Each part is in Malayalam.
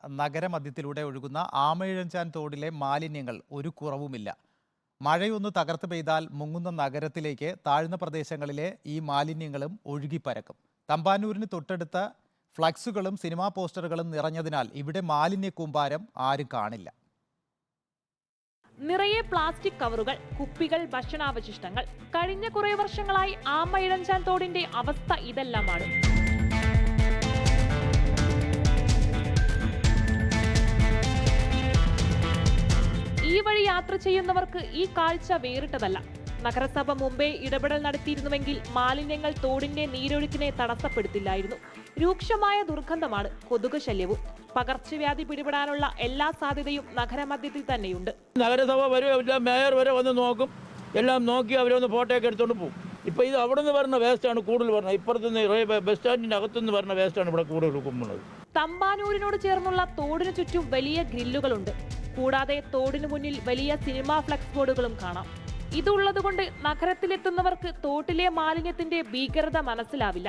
നഗരമധ്യത്തിലൂടെ ഒഴുകുന്ന ആമയിഴഞ്ചാൻ തോടിലെ മാലിന്യങ്ങൾ ഒരു കുറവുമില്ല. മഴയൊന്ന് തകർത്ത് പെയ്താൽ മുങ്ങുന്ന നഗരത്തിലേക്ക് താഴ്ന്ന പ്രദേശങ്ങളിലെ ഈ മാലിന്യങ്ങളും ഒഴുകിപ്പരക്കും. തമ്പാനൂരിന് തൊട്ടടുത്ത ഫ്ലക്സുകളും സിനിമാ പോസ്റ്ററുകളും നിറഞ്ഞതിനാൽ ഇവിടെ മാലിന്യ കൂമ്പാരം ആരും കാണില്ല. നിറയെ പ്ലാസ്റ്റിക് കവറുകൾ, കുപ്പികൾ, ഭക്ഷണാവശിഷ്ടങ്ങൾ. കഴിഞ്ഞ കുറേ വർഷങ്ങളായി ആമയിഴഞ്ചാൻ തോടിന്റെ അവസ്ഥ ഇതെല്ലാമാണ്. ഈ വഴി യാത്ര ചെയ്യുന്നവർക്ക് ഈ കാഴ്ച വേറിട്ടതല്ല. നഗരസഭ മുമ്പേ ഇടപെടൽ നടത്തിയിരുന്നുവെങ്കിൽ മാലിന്യങ്ങൾ തോടിന്റെ നീരൊഴുക്കിനെ തടസ്സപ്പെടുത്തില്ലായിരുന്നു. രൂക്ഷമായ ദുർഗന്ധമാണ്, കൊതുക് ശല്യവും. പകർച്ചവ്യാധി പിടിപെടാനുള്ള എല്ലാ സാധ്യതയും നഗരമധ്യത്തിൽ തന്നെയുണ്ട്. നഗരസഭ വരെ മേയർ വരെ വന്ന് നോക്കും, എല്ലാം നോക്കി അവരൊന്ന് ഫോട്ടോയൊക്കെ എടുത്തോണ്ട് പോകും. ഇപ്പൊ ഇത് അവിടെ നിന്ന് വരുന്ന വേസ്റ്റാണ് കൂടുതൽ പറഞ്ഞത്. ഇപ്പുറത്തുനിന്ന് ബസ് സ്റ്റാൻഡിന്റെ അകത്തുനിന്ന് വരുന്ന വേസ്റ്റാണ് ഇവിടെ കൂടുതൽ കുമ്പുന്നത്. തമ്പാനൂരിനോട് ചേർന്നുള്ള തോടിനു ചുറ്റും വലിയ ഗ്രില്ലുകളുണ്ട്. കൂടാതെ തോടിനു മുന്നിൽ വലിയ സിനിമാ ഫ്ലക്സ് ബോർഡുകളും കാണാം. ഇതുള്ളതുകൊണ്ട് നഗരത്തിലെത്തുന്നവർക്ക് തോട്ടിലെ മാലിന്യത്തിന്റെ ഭീകരത മനസ്സിലാവില്ല.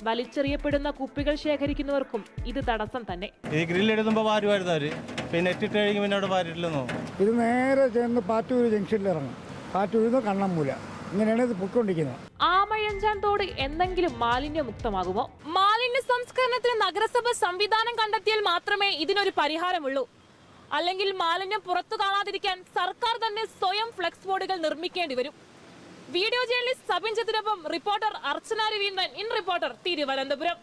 വലിച്ചെറിയപ്പെടുന്ന കുപ്പികൾ ശേഖരിക്കുന്നവർക്കും ഇത് തടസ്സം തന്നെ. ഈ ഗ്രില്ലെടുക്കുമ്പോൾ വാരുമായിരുന്നു അവര്, പിന്നെ എട്ടിട്ട് കഴിഞ്ഞ് പിന്നെ അവിടെ വാരിട്ടില്ലെന്നോ. ഇത് നേരെ ചേർന്ന് പാറ്റൂർ ജംഗ്ഷനിൽ ഇറങ്ങും. പാറ്റൂരിന്ന് കണ്ണമ്മൂല, ഇങ്ങനെയാണ് ഇത് പൊയ്ക്കൊണ്ടിരിക്കുന്നത്. ആമയിഴഞ്ചാൻ തോട് എന്തെങ്കിലും മാലിന്യമുക്തമാകുമോ? മാലിന്യ സംസ്കരണത്തിന് നഗരസഭ സംവിധാനം കണ്ടെത്തിയാൽ മാത്രമേ ഇതിനൊരു പരിഹാരമുള്ളൂ. അല്ലെങ്കിൽ മാലിന്യം പുറത്തു കാണാതിരിക്കാൻ സർക്കാർ തന്നെ സ്വയം ഫ്ലെക്സ് ബോർഡുകൾ നിർമ്മിക്കേണ്ടി വരും. വീഡിയോ ജേർണലിസ്റ്റ് സബിൻ ചതുരപ്പം, reporter Archana Raveendran, in reporter, Thiruvananthapuram.